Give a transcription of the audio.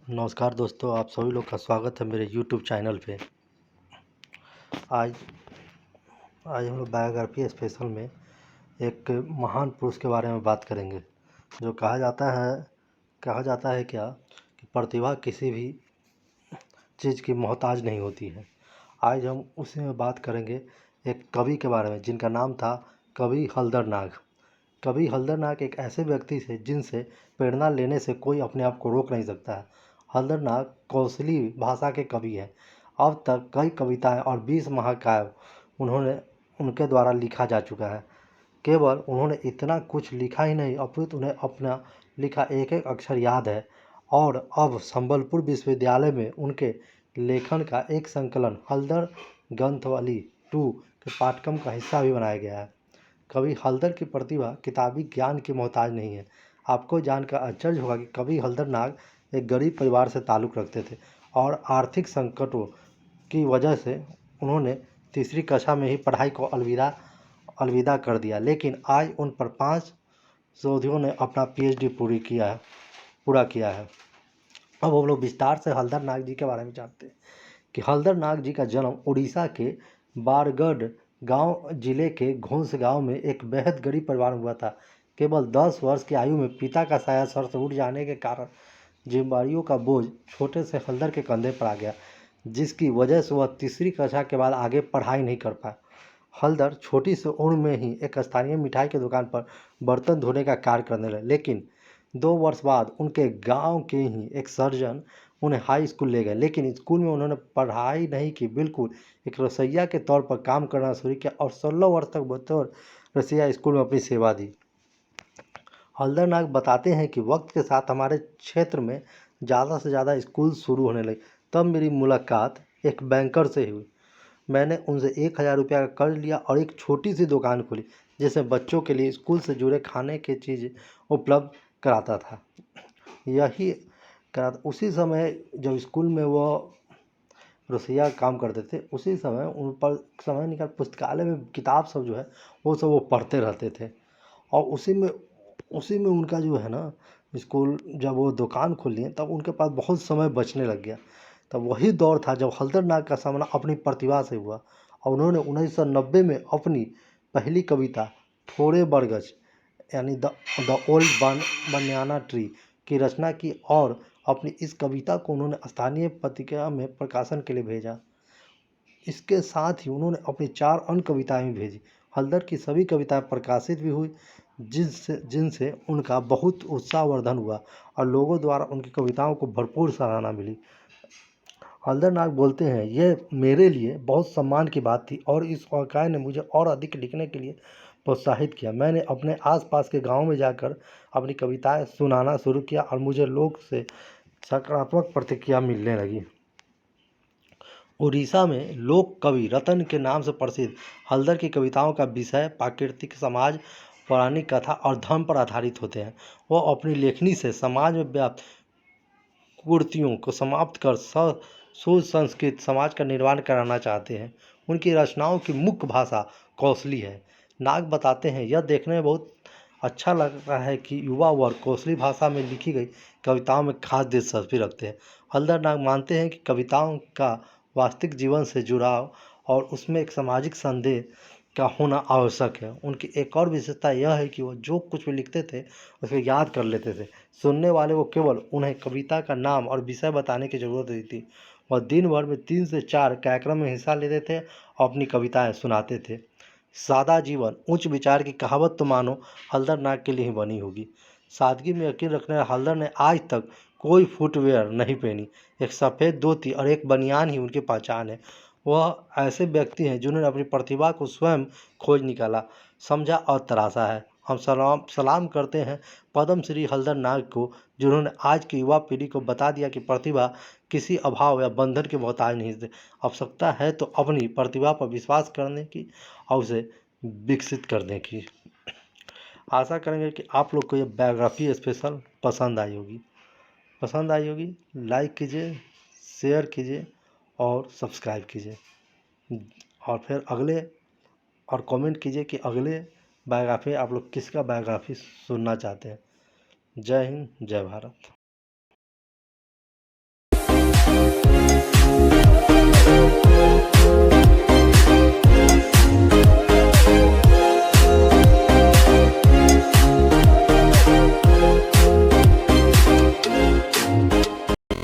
नमस्कार दोस्तों, आप सभी लोग का स्वागत है मेरे यूट्यूब चैनल पे। आज आज हम लोग बायोग्राफी स्पेशल में एक महान पुरुष के बारे में बात करेंगे। जो कहा जाता है क्या कि प्रतिभा किसी भी चीज़ की मोहताज नहीं होती है। आज हम उसी में बात करेंगे एक कवि के बारे में जिनका नाम था कवि हलदर नाग। कवि हलदर नाग एक ऐसे व्यक्ति थे जिनसे प्रेरणा लेने से कोई अपने आप को रोक नहीं सकता है। हलदर नाग कौशली भाषा के कवि हैं। अब तक कई कविताएं और 20 महाकाव्य उनके द्वारा लिखा जा चुका है। केवल उन्होंने इतना कुछ लिखा ही नहीं अपितु उन्हें अपना लिखा एक एक अक्षर याद है। और अब संबलपुर विश्वविद्यालय में उनके लेखन का एक संकलन हलदर ग्रंथावली 2 के पाठ्यक्रम का हिस्सा भी बनाया गया है। कवि हलदर की प्रतिभा किताबी ज्ञान की मोहताज नहीं है। आपको जानकर आश्चर्य होगा कि कवि हलदर नाग एक गरीब परिवार से ताल्लुक़ रखते थे और आर्थिक संकटों की वजह से उन्होंने तीसरी कक्षा में ही पढ़ाई को अलविदा कर दिया। लेकिन आज उन पर 5 शोधियों ने अपना PhD पूरा किया है। अब हम लोग विस्तार से हलदर नाग जी के बारे में जानते हैं कि हलदर नाग जी का जन्म उड़ीसा के बारगढ़ गांव जिले के घोंस गांव में एक बेहद गरीब परिवार में हुआ था। केवल 10 वर्ष की आयु में पिता का साया सर से उठ जाने के कारण जिम्मेदारियों का बोझ छोटे से हलदर के कंधे पर आ गया, जिसकी वजह से वह तीसरी कक्षा के बाद आगे पढ़ाई नहीं कर पाया। हलदर छोटी सी उम्र में ही एक स्थानीय मिठाई की दुकान पर बर्तन धोने का कार्य करने लगे। लेकिन 2 वर्ष बाद उनके गांव के ही एक सर्जन उन्हें हाई स्कूल ले गए। लेकिन स्कूल में उन्होंने पढ़ाई नहीं की, बिल्कुल एक रसोइया के तौर पर काम करना शुरू किया और 16 वर्ष तक बतौर रसोइया स्कूल में अपनी सेवा दी। हलदर नाग बताते हैं कि वक्त के साथ हमारे क्षेत्र में ज़्यादा से ज़्यादा स्कूल शुरू होने लगे। तब मेरी मुलाकात एक बैंकर से हुई। मैंने उनसे 1000 रुपया का कर्ज लिया और एक छोटी सी दुकान खोली जिसमें बच्चों के लिए स्कूल से जुड़े खाने की चीज़ उपलब्ध कराता था। उसी समय जब स्कूल में वो रसोइया काम करते थे, उसी समय उन पर समय निकाल पुस्तकालय में किताब सब जो है वो सब वो पढ़ते रहते थे। और उसी में उनका जो है ना, स्कूल जब वो दुकान खोली तब उनके पास बहुत समय बचने लग गया। तब वही दौर था जब हलदर नाग का सामना अपनी प्रतिभा से हुआ और उन्होंने 1990 में अपनी पहली कविता थोड़े बरगज यानी द ओल्ड बनाना ट्री की रचना की और अपनी इस कविता को उन्होंने स्थानीय पत्रिका में प्रकाशन के लिए भेजा। इसके साथ ही उन्होंने अपनी 4 अन्य कविताएं भी भेजी। हलदर की सभी कविताएं प्रकाशित भी हुई जिनसे उनका बहुत उत्साहवर्धन हुआ और लोगों द्वारा उनकी कविताओं को भरपूर सराहना मिली। हलदर नाग बोलते हैं, यह मेरे लिए बहुत सम्मान की बात थी और इस वाक़या ने मुझे और अधिक लिखने के लिए प्रोत्साहित किया। मैंने अपने आसपास के गांव में जाकर अपनी कविताएं सुनाना शुरू किया और मुझे लोग से सकारात्मक प्रतिक्रिया मिलने लगी। उड़ीसा में लोक कवि रतन के नाम से प्रसिद्ध हलदर की कविताओं का विषय प्राकृतिक समाज, पौराणिक कथा और धर्म पर आधारित होते हैं। वह अपनी लेखनी से समाज में व्याप्त कुरीतियों को समाप्त कर सुसंस्कृत समाज का निर्माण कराना चाहते हैं। उनकी रचनाओं की मुख्य भाषा कौशली है। नाग बताते हैं, यह देखने में बहुत अच्छा लगता है कि युवा वर्ग कौशली भाषा में लिखी गई कविताओं में खास दिलचस्पी रखते हैं। हलदर नाग मानते हैं कि कविताओं का वास्तविक जीवन से जुड़ाव और उसमें एक सामाजिक संदेश का होना आवश्यक है। उनकी एक और विशेषता यह है कि वो जो कुछ भी लिखते थे उसे याद कर लेते थे। सुनने वाले को केवल उन्हें कविता का नाम और विषय बताने की ज़रूरत नहीं थी। वह दिन भर में 3 से 4 कार्यक्रम में हिस्सा लेते थे और अपनी कविताएं सुनाते थे। सादा जीवन उच्च विचार की कहावत तो मानो हलदर नाग के लिए ही बनी होगी। सादगी में यकीन रखने वाले हलदर ने आज तक कोई फुटवेयर नहीं पहनी। एक सफ़ेद धोती और एक बनियान ही उनकी पहचान है। वह ऐसे व्यक्ति हैं जिन्होंने अपनी प्रतिभा को स्वयं खोज निकाला, समझा और तराशा है। हम सलाम करते हैं पद्म श्री हलदर नाग को, जिन्होंने आज की युवा पीढ़ी को बता दिया कि प्रतिभा किसी अभाव या बंधन के मोहताज नहीं है। आवश्यकता है तो अपनी प्रतिभा पर विश्वास करने की और उसे विकसित करने की। आशा करेंगे कि आप लोग को ये बायोग्राफी स्पेशल पसंद आई होगी। लाइक कीजिए, शेयर कीजिए और सब्सक्राइब कीजिए और फिर और कमेंट कीजिए कि अगले बायोग्राफी आप लोग किसका बायोग्राफी सुनना चाहते हैं। जय हिंद, जय भारत।